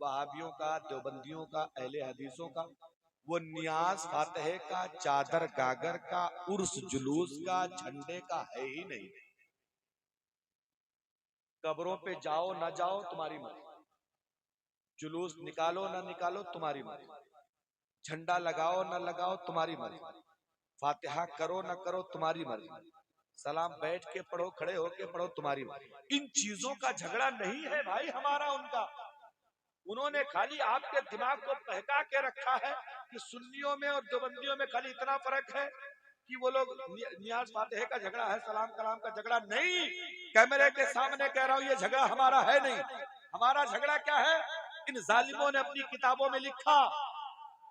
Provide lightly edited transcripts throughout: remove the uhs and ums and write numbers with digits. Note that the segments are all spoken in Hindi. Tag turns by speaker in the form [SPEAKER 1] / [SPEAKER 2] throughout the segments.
[SPEAKER 1] वहाबियों का, देवबंदियों का, अहले हदीसों का, वो नियाज फातह का, चादर गागर का, उर्स जुलूस का, झंडे का है ही नहीं। कब्रों पे जाओ ना जाओ तुम्हारी मर्जी, जुलूस निकालो ना निकालो तुम्हारी मर्जी, झंडा लगाओ ना लगाओ तुम्हारी मर्जी, फातिहा करो ना करो तुम्हारी मर्जी, सलाम बैठ के पढ़ो खड़े होके पढ़ो तुम्हारी मर्जी। इन चीजों का झगड़ा नहीं है भाई हमारा उनका। उन्होंने खाली आपके दिमाग को बहका के रखा है कि सुन्नियों में और देवबंदियों में खाली इतना फर्क है कि वो लोग नियाज फातिह का झगड़ा है, सलाम कलाम का झगड़ा नहीं। कैमरे के सामने कह रहा हूं ये झगड़ा हमारा है नहीं। हमारा झगड़ा क्या है? इन जालिमों ने अपनी किताबों में लिखा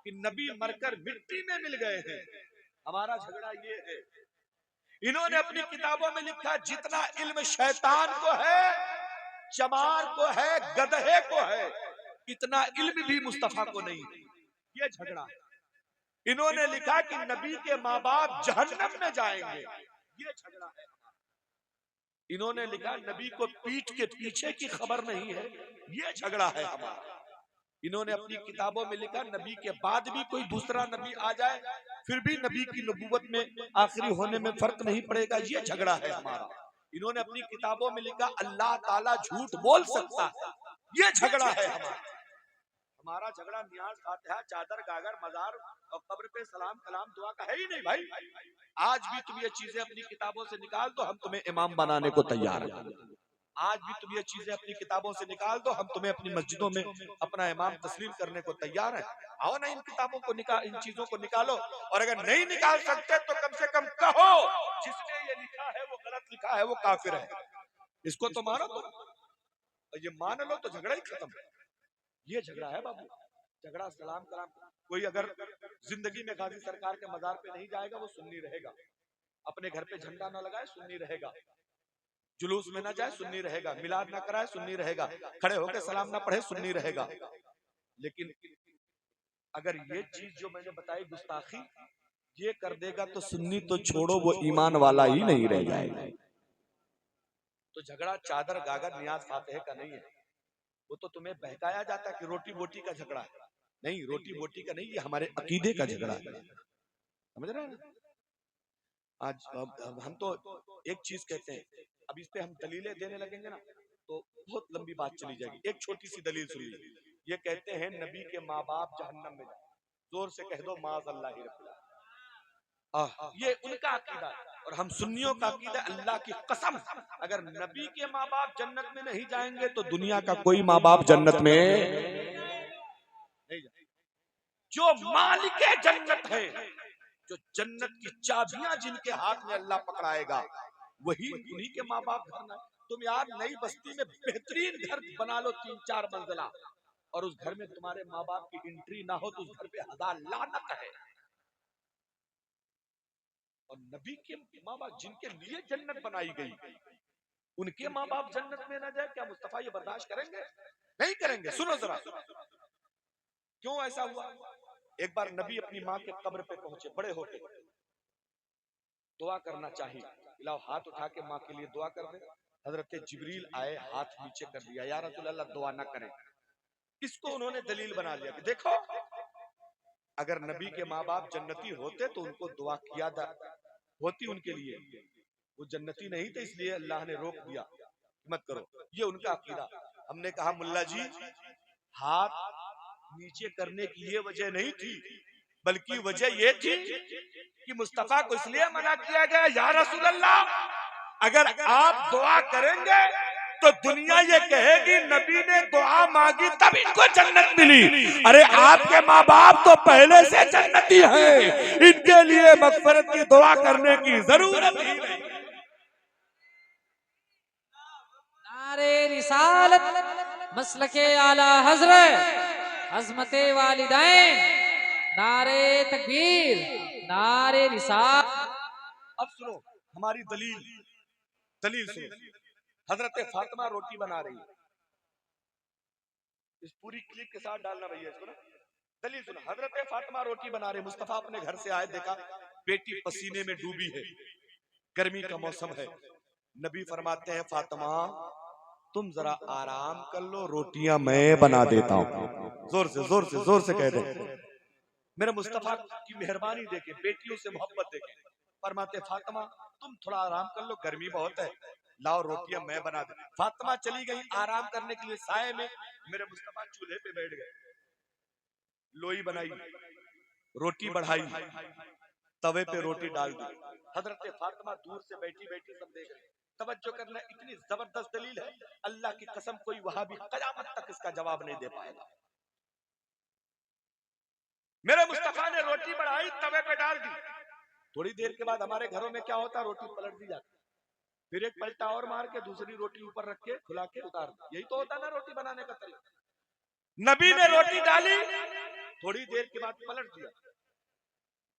[SPEAKER 1] कि नबी मरकर मिट्टी में मिल गए हैं। हमारा झगड़ा ये है। इन्होंने अपनी किताबों में लिखा जितना इल्म शैतान को है, चमार को है, गधे को है, इतना इल्म भी मुस्तफा को नहीं है। ये झगड़ा है। इन्होंने लिखा कि नबी के माँ बाप जहन्नम में जाएंगे, ये झगड़ा है। इन्होंने लिखा नबी को पीठ के पीछे की खबर नहीं है, ये झगड़ा है हमारा। इन्होंने अपनी किताबों में लिखा नबी के बाद भी कोई दूसरा नबी आ जाए फिर भी नबी की नबूवत में आखिरी होने में फर्क नहीं पड़ेगा, ये झगड़ा है हमारा। इन्होंने अपनी किताबों में लिखा अल्लाह ताला झूठ बोल सकता है, ये झगड़ा है हमारा। हमारा झगड़ा नियाज फातिहा, चादर गागर, मजार और कब्र पे सलाम कलाम दुआ का है ही नहीं भाई। आज भी तुम ये चीजें अपनी किताबों से निकाल दो, हम तुम्हें इमाम बनाने को तैयार हैं। आज भी तुम ये चीजें अपनी किताबों से निकाल दो, हम तुम्हें अपनी मस्जिदों में अपना इमाम तस्लीम करने को तैयार हैं। आओ ना इन किताबों को इन चीजों को निकालो, और अगर नहीं निकाल सकते तो कम से कम कहो जिसने ये लिखा है वो गलत लिखा है, वो काफिर है। इसको तो मानो तुम, ये मान लो तो झगड़ा ही खत्म है। ये झगड़ा है बाबू, झगड़ा सलाम कलाम। कोई अगर जिंदगी में गाजी सरकार के मजार पे नहीं जाएगा वो सुन्नी रहेगा, अपने घर पे झंडा ना लगाए सुन्नी रहेगा, जुलूस में ना जाए सुन्नी रहेगा, मिलाद ना कराए सुन्नी रहेगा, खड़े होकर सलाम ना पढ़े सुन्नी रहेगा। लेकिन अगर ये चीज जो मैंने बताई गुस्ताखी ये कर देगा तो सुन्नी तो छोड़ो वो ईमान वाला ही नहीं रह जाएगा। तो झगड़ा चादर गागर नियाज फातिह का नहीं है, वो तो तुम्हें बहकाया जाता है कि रोटी बोटी का झगड़ा है। नहीं, रोटी बोटी का नहीं, ये हमारे अकीदे का झगड़ा है। समझ रहे हैं? आज हम तो एक चीज कहते हैं, अब इस पे हम दलीलें देने लगेंगे ना तो बहुत लंबी बात चली जाएगी। एक छोटी सी दलील सुन लीजिए। ये कहते हैं नबी के माँ बाप जहन्नम में जाए, जोर से कह दो माज़अल्लाह ही रब्बिल आलमीन। ये उनका अकीदा है और हम सुन्नियों का अकीदा, अल्लाह की कसम अगर नबी के माँ बाप जन्नत में नहीं जाएंगे तो दुनिया का कोई माँ बाप जन्नत में नहीं जाएंगे। जो मालिक जन्नत है, जो जन्नत की चाबियां जिनके हाथ में अल्लाह पकड़ाएगा वही उन्हीं के माँ बाप घर। तुम यार नई बस्ती में बेहतरीन घर बना लो 3-4 मंजिला और उस घर में तुम्हारे माँ बाप की एंट्री ना हो तो उस घर पे 1000 लानत है। और नबी के माँ बाप जिनके लिए जन्नत बनाई गई उनके माँ बाप जन्नत में ना जाए, क्या मुस्तफा ये बर्दाश्त करेंगे? नहीं करेंगे। सुनो जरा क्यों ऐसा हुआ। एक बार नबी अपनी माँ के कब्र पे पहुंचे, बड़े होके दुआ करना चाहिए, लाओ हाथ उठा के माँ के लिए दुआ कर दे। हजरत जिब्रील आए, हाथ नीचे कर दिया, या रसूल अल्लाह दुआ ना करें। इसको उन्होंने दलील बना लिया कि देखो अगर नबी के माँ बाप जन्नती होते तो उनको दुआ किया होती उनके लिए, वो जन्नती नहीं थे इसलिए अल्लाह ने रोक दिया मत करो। ये उनका अकीदा। हमने कहा मुल्ला जी हाथ नीचे करने की ये वजह नहीं थी, बल्कि वजह ये थी कि मुस्तफा को इसलिए मना किया गया, या रसूल अल्लाह अगर आप दुआ करेंगे तो दुनिया ये कहेगी नबी ने दुआ मांगी तब इनको जन्नत मिली। अरे आपके माँ बाप तो पहले से जन्नती हैं, इनके लिए मगफरत की दुआ करने की जरूरत ही नहीं।
[SPEAKER 2] नारे रिसालत मसलके आला हजरत अजमते वालिदैन, नारे तकबीर, नारे रिसालत।
[SPEAKER 1] अब सुनो हमारी दलील सुनो। हजरत फातिमा रोटी बना रही है, इस पूरी क्लिप के साथ डालना भैया इसको ना। दलील सुनो, हजरत फातिमा रोटी बना रही, मुस्तफा अपने घर से आए, देखा बेटी पसीने में डूबी है, गर्मी का मौसम है। नबी फरमाते हैं फातिमा तुम जरा आराम कर लो, रोटियां मैं बना देता हूं। जोर से जोर से जोर से कह दे। मेरे मुस्तफा की मेहरबानी देखे, बेटियों से मोहब्बत देखे, फरमाते फातिमा तुम थोड़ा आराम कर लो, गर्मी बहुत है, लाओ रोटियां मैं बना दे। फातिमा चली गई आराम करने के लिए साए में, मेरे मुस्तफा चूल्हे पे बैठ गए, लोई बनाई, रोटी बढ़ाई, तवे पे रोटी डाल दी। हजरत फातिमा दूर से बैठी बैठी सब देख रहे। तवज्जो करना, इतनी जबरदस्त दलील है, अल्लाह की कसम कोई वहां भी कयामत तक इसका जवाब नहीं दे पाएगा। मेरे मुस्तफा ने रोटी बढ़ाई, तवे पे डाल दी। थोड़ी देर के बाद हमारे घरों में क्या होता है, रोटी पलट दी जाती, फिर एक पलटा और मार के दूसरी रोटी ऊपर रख के खुला के उतार दी। यही तो होता ना रोटी बनाने का तरीका। नबी ने रोटी डाली, थोड़ी देर के बाद पलट दिया,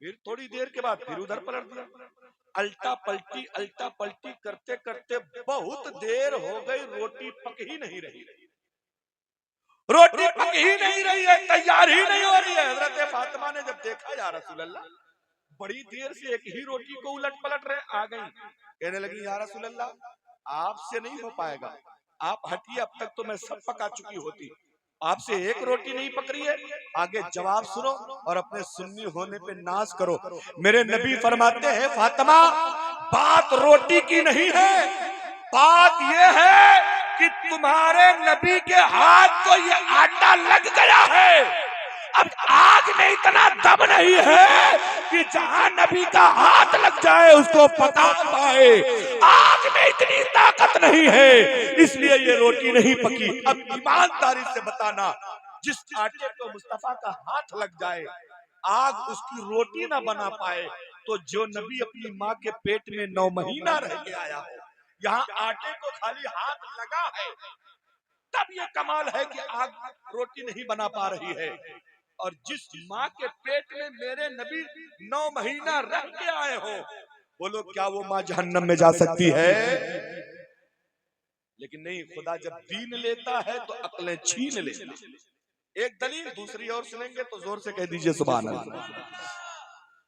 [SPEAKER 1] फिर थोड़ी देर के बाद फिर उधर पलट दिया। अल्टा पलटी करते करते बहुत देर हो गई, रोटी पक ही नहीं रही, रोटी पक ही नहीं रही है, तैयार ही नहीं हो रही है। हजरत फातिमा ने जब देखा, या रसूल अल्लाह बड़ी देर से एक ही रोटी को उलट पलट रहे, आ गई, कहने लगी या रसूल अल्लाह आपसे नहीं हो पाएगा, आप हटिए, अब तक तो मैं सब पका चुकी होती, आपसे एक रोटी नहीं पक रही है। आगे जवाब सुनो और अपने सुन्नी होने पे नाज करो। मेरे नबी फरमाते हैं फातिमा बात रोटी की नहीं है, बात यह है कि तुम्हारे नबी के हाथ को ये आटा लग गया है। अब आग में इतना दम नहीं है कि जहां नबी का हाथ लग जाए उसको पका पाए, आग में इतनी ताकत नहीं है, इसलिए ये रोटी नहीं पकी। अब ईमानदारी से बताना, जिस आटे को मुस्तफा का हाथ लग जाए, आग उसकी रोटी ना बना पाए, तो जो नबी अपनी माँ के पेट में 9 महीना रह के आया हो, यहाँ आटे को खाली हाथ लगा है, तब ये कमाल है कि आग रोटी नहीं बना पा रही है। और जिस माँ के पेट में मेरे नबी 9 महीना रह के आए हो, बोलो क्या वो माँ जहन्नम में जा सकती है? लेकिन नहीं, खुदा जब दीन लेता है तो अक्लें छीन लेता। एक दलील दूसरी और सुनेंगे तो जोर से कह दीजिए सुभान अल्लाह।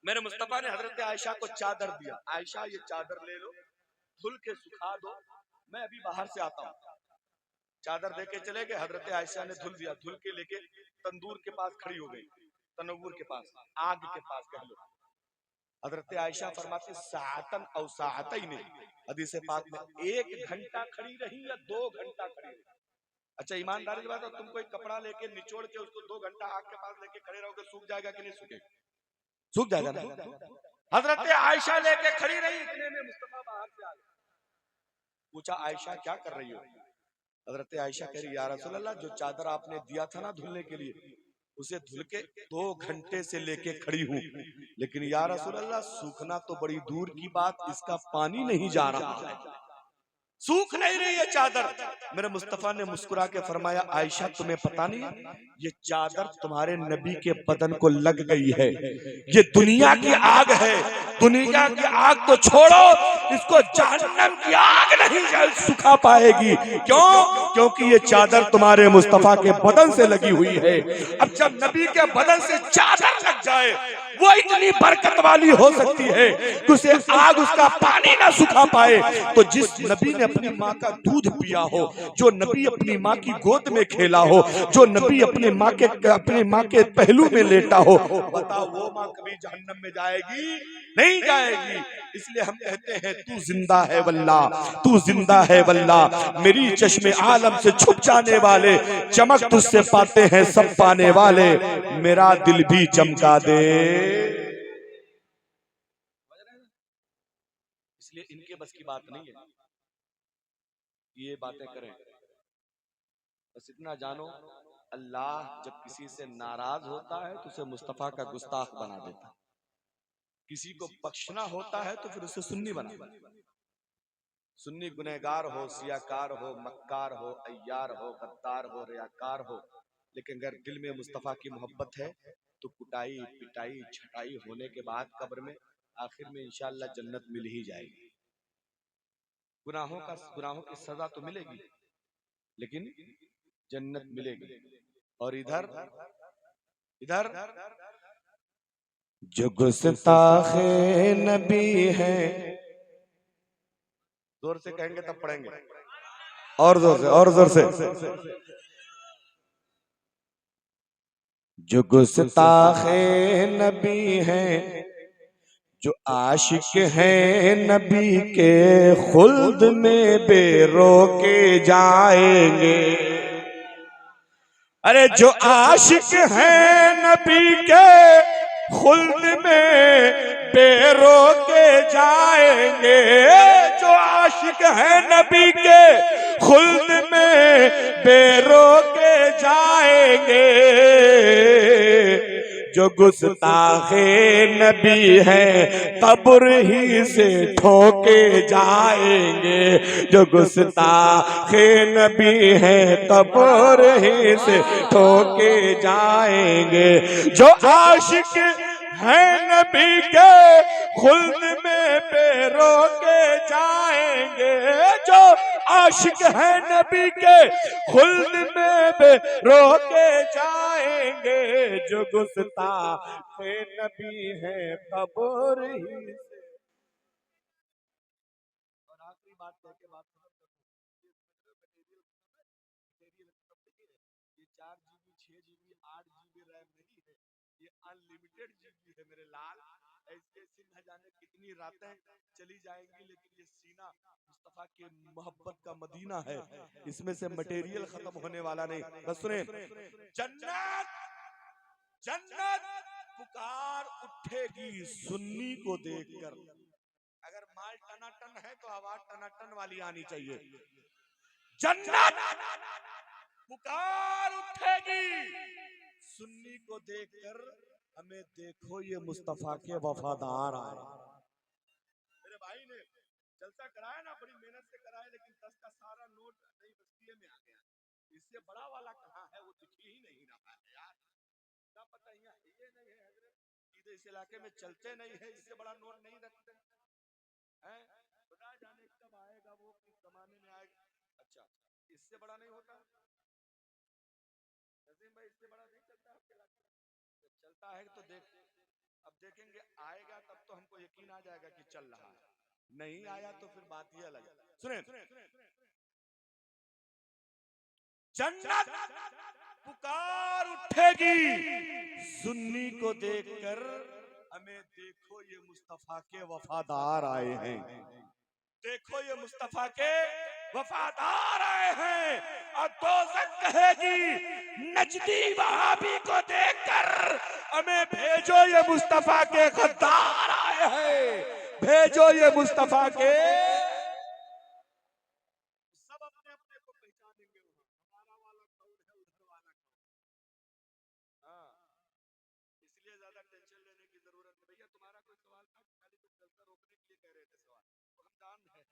[SPEAKER 1] मेरे मुस्तफा ने हजरत आयशा को चादर दिया, आयशा ये चादर ले लो, धुल के सुखा दो, मैं अभी बाहर से आता हूँ। चादर देके चले गए, हजरत आयशा ने धुल दिया, धुल के लेके तंदूर के पास खड़ी हो गई, तनव्वुर के पास, आग के पास कह लो। हजरत आयशा फरमाती सातन और सातई ने, हदीस पाक में 1 घंटा खड़ी रही या 2 घंटा खड़ी रही। अच्छा ईमानदारी की बात है, तुम कोई कपड़ा लेके निचोड़ के उसको 2 घंटा आग के पास लेके खड़े रहोगे, सूख जाएगा कि नहीं सूखेगा? सूख जाएगा ना। हजरत आयशा लेके खड़ी रही, इतने में मुस्तफा बाहर से आ गए। पूछा आयशा क्या कर रही हो? हजरत आयशा कह रही या रसूल अल्लाह जो चादर आपने दिया था ना धुलने के लिए, उसे धुल के 2 घंटे से लेके खड़ी हूँ, लेकिन या रसूल अल्लाह सूखना तो बड़ी दूर की बात, इसका पानी नहीं जा रहा है, सूख नहीं रही है चादर। मेरे मुस्तफा ने मुस्कुरा के फरमाया आयशा तुम्हें पता नहीं, ये चादर तुम्हारे नबी के बदन को लग गई है, ये दुनिया की आग है, दुनिया की आग तो छोड़ो, इसको जहन्नम की आग नहीं सुखा पाएगी। क्यों? क्योंकि ये चादर तुम्हारे मुस्तफा के बदन से लगी हुई है। अब जब नबी के बदन से चादर लग जाए, वो इतनी बरकत वाली हो सकती है कि उसे आग उसका पानी ना सुखा पाए। तो जिस नबी ने अपनी माँ का दूध पिया हो, जो नबी अपनी माँ की गोद में खेला हो, जो नबी अपने माँ के पहलू में लेटा हो, बताओ वो माँ कभी जहन्नम में जाएगी? नहीं जाएगी। इसलिए हम कहते हैं तू जिंदा है वल्ला, तू जिंदा है वल्ला, मेरी चश्मे आलम से छुप जाने वाले, चमक तुझसे पाते हैं सब पाने वाले, मेरा दिल भी चमका दे। इसलिए इनके बस की बात नहीं है ये बातें करें। बस इतना जानो, अल्लाह जब किसी से नाराज होता है तो उसे मुस्तफा का गुस्ताख बना देता है, किसी को बख्शना होता है तो फिर उसे सुन्नी बना देता है। सुन्नी गुनहगार हो, सियाकार हो, मक्कार हो, अय्यार हो, गद्दार हो, रियाकार हो, लेकिन अगर दिल में मुस्तफा की मोहब्बत है तो कुटाई पिटाई छटाई होने के बाद कब्र में आखिर में इंशाअल्लाह जन्नत मिल ही जाएगी। गुनाहों की सजा तो मिलेगी, लेकिन जन्नत मिलेगी। और इधर जो गुस्ताखे नबी है, जोर से कहेंगे तब पढ़ेंगे, और जोर से, और जोर से। जो गुस्ताखे नबी हैं, जो आशिक हैं नबी के, खुल्द में बेरोके जाएंगे। अरे जो आशिक हैं नबी के, खुल्द में बेरोके जाएंगे। जो आशिक हैं नबी के, खुल्द में बेरोके जाएंगे। जो गुस्ताखे नबी हैं, कब्र ही से ठोके जाएंगे। जो गुस्ताखे नबी हैं, कब्र ही से ठोके जाएंगे। जो आशिक हैं नबी के, खुल्द में बेरोके जाएंगे। जो आशिक हैं नबी के, खुल्द में बेरोके जाएंगे। जो गुस्ताखे नबी हैं, कब्र ही से। और आखिरी बात कह के बात खत्म कर दूं। ये 4 GB 6 GB 8 GB रैम नहीं है, ये अनलिमिटेड जीबी है मेरे लाल। ऐसे न जाने कितनी रातें चली जाएंगी, लेकिन ये सीना मुस्तफा के मोहब्बत का मदीना है, इसमें से मटेरियल खत्म होने वाला नहीं। बस सुने, जन्नत जन्नत पुकार उठेगी सुन्नी को देखकर। अगर माल टनाटन है तो आवाज टनाटन वाली आनी चाहिए। जन्नत पुकार उठेगी सुन्नी को देखकर, हमें देखो ये मुस्तफा के वफादार आए। मेरे भाई ने जलसा कराया ना, बड़ी मेहनत से कराया, लेकिन 10 का सारा नोट नहीं बस्तिये में आ गया। इससे बड़ा वाला कहाँ है, वो दिख ही नहीं रहा है यार। क्या पता ये नहीं है हजरत, सीधे इस इलाके में चलते नहीं है, इससे बड़ा नोट नहीं रखते हैं। बता जाने कब आएगा वो, किस जमाने में आएगा। अच्छा, इससे बड़ा नहीं होता नजीम भाई, इससे बड़ा नहीं चलता आपके इलाके में? चलता है तो देख, अब देखेंगे आएगा तब तो हमको यकीन आ जाएगा कि चल रहा है। नहीं आया तो फिर बात ही अलग है। सुने, जन्नत पुकार उठेगी सुन्नी को देखकर, हमें देखो ये मुस्तफा के वफादार आए हैं। देखो ये मुस्तफा के वफादार आए हैं। और दोज़ख कहेगी नजदी वहाबी को देखकर, हमें भेजो ये मुस्तफा के गद्दार आए हैं। भेजो ये मुस्तफा के। सब अपने अपने को पहचानेंगे, हमारा वाला कौन है, उधर वाला कौन। हाँ, इसलिए ज्यादा टेंशन लेने की जरूरत नहीं। भैया तुम्हारा कोई सवाल था, खाली तुम जलसा रोकने के लिए कह रहे थे सवाल, तो हम जान रहे हैं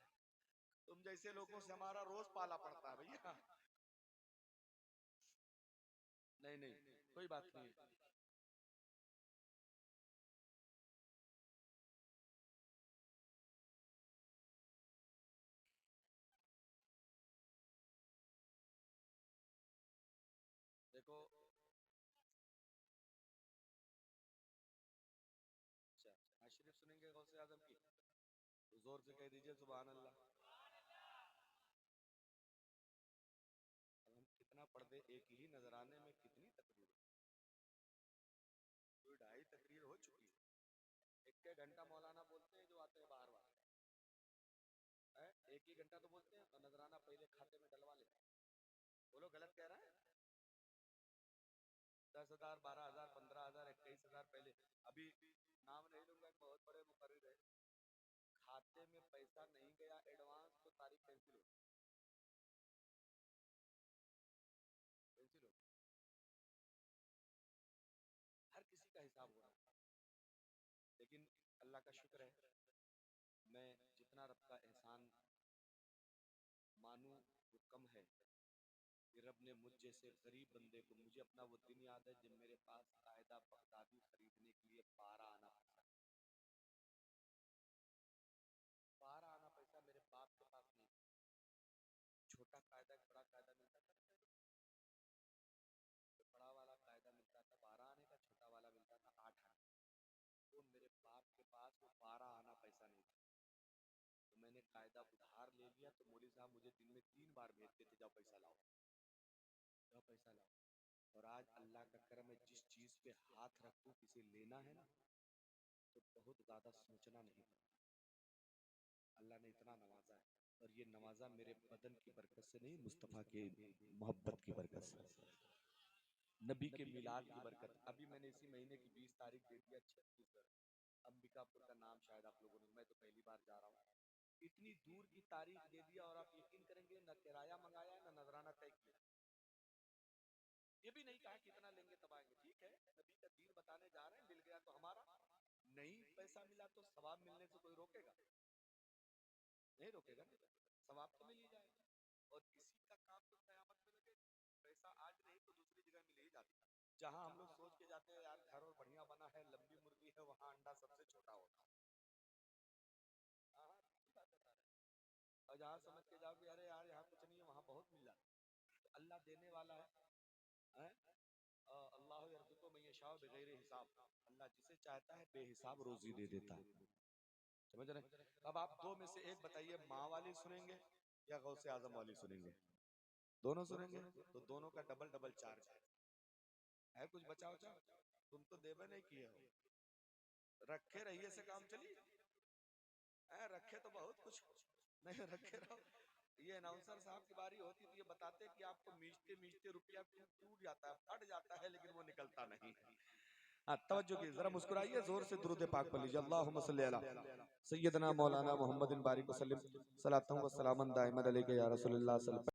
[SPEAKER 1] तुम जैसे लोगों से हमारा रोज पाला पड़ता है भैया। नहीं नहीं, कोई बात नहीं। देखो, अच्छा शरीफ सुनेंगे गौसे आजम की, तो जोर से कह दीजिए सुभान अल्लाह। अब हम कितना पढ़ दे एक ही नजराने में, कितनी तकरीर, कोई 2.5 तकरीर हो चुकी है। 1 घंटा मौलाना बोलते हैं जो आते हैं बाहर वाले है, 1 ही घंटा तो बोलते हैं और नजराना पहले खाते में डलवा लेते हैं। बोलो गलत कह रहा है? 10,000 12,000 15,000 21,000 पहले। अभी नाम नहीं लूंगा, बहुत बड़े मुकर्रिर है, खाते में पैसा नहीं गया एडवांस तो तारीख कैंसिल हो, कैंसिल हो। हर किसी का हिसाब हो रहा है, लेकिन अल्लाह का शुक्र है, मैं जितना रब का एहसान मानूं वो कम है कि रब ने मुझ जैसे गरीब बंदे को, मुझे अपना वो दिन याद है जब मेरे पास कायदा बगदादी खरीदने के लिए 12 आना पैसा, 12 आना पैसा मेरे बाप के पास नहीं। छोटा कायदा बड़ा कायदा मिलता था, तो बड़ा वाला कायदा मिलता था 12 आने का, छोटा वाला मिलता था 8 आने। तो मेरे बाप के पास वो 12 आना पैसा नहीं था, तो मैंने मैंने कायदा उधार ले लिया तो मौलवी साहब मुझे दिन में 3 बार भेजते थे, जाओ पैसा लाओ, जाओ पैसा लाओ। और आज अल्लाह का करम है, जिस चीज पे हाथ रखूं किसी लेना है ना तो बहुत ज्यादा सोचना नहीं पड़ता। अल्लाह ने इतना नवाजा है, और ये नवाजा मेरे बदन की बरकत से नहीं, मुस्तफ़ा के मोहब्बत की बरकत से, नबी के मिलाद की बरकत। अभी मैंने इसी महीने की 20 तारीख दे दिया छत्तीसगढ़, अंबिकापुर का नाम शायद आप लोगों ने, मैं तो पहली बार जा रहा हूँ, इतनी दूर की तारीख दे दिया और आप यकीन करेंगे न किराया मंगाया न नजराना तय किया, ये भी नहीं कहा कितना लेंगे तब आएंगे। ठीक है, नबी का दीन बताने जा रहे हैं, मिल गया तो हमारा, नहीं पैसा मिला तो सवाब मिलने से कोई रोकेगा? नहीं रोकेगा ना, सवाब तो मिल ही जाएगा। और किसी का काम तो कयामत में लगे, पैसा आज नहीं तो दूसरी जगह मिल ही जाता है। जहां हम लोग सोच के जाते हैं यार घर और बढ़िया बना है, लंबी मुर्गी है, वहां अंडा सबसे छोटा होता है। हाँ हाँ, सही बात बता रहे हैं। और जहाँ समझ के जाओ कि अरे यार यहाँ कुछ नहीं है, वहां बहुत मिल जाता है। तो अल्लाह देने वाला है, हैं? अल्लाह यरज़ुक़ु मन यशाअ बिग़ैरि हिसाब, अल्लाह जिसे चाहता है बेहिसाब रोजी दे देता है। समझ रहे? अब आप दो में से एक बताइए, माँ वाली सुनेंगे या गौसे आजम वाली सुनेंगे? दोनों सुनेंगे, तो दोनों का डबल डबल चार्ज है। कुछ बचा उचा? तुम तो देवे नहीं किए हो, रखे रहिए से काम चलिए। रखे तो बहुत कुछ नहीं रखे रहो। ये अनाउंसर साहब की बारी होती तो ये बताते कि आपको मीचते मीचते रुपया टूट जाता है, फट जाता है, लेकिन वो निकलता नहीं है। हाँ, तवज्जो की जरा मुस्कुराइए, जोर से दुरूद पाक पढ़ लीजिए, अल्लाहुम्मा सल्ली अला सय्यदना मौलाना मोहम्मदिन बारिक वसल्लम सलातु व सलामन दाइमन अलैका या रसूलुल्लाह।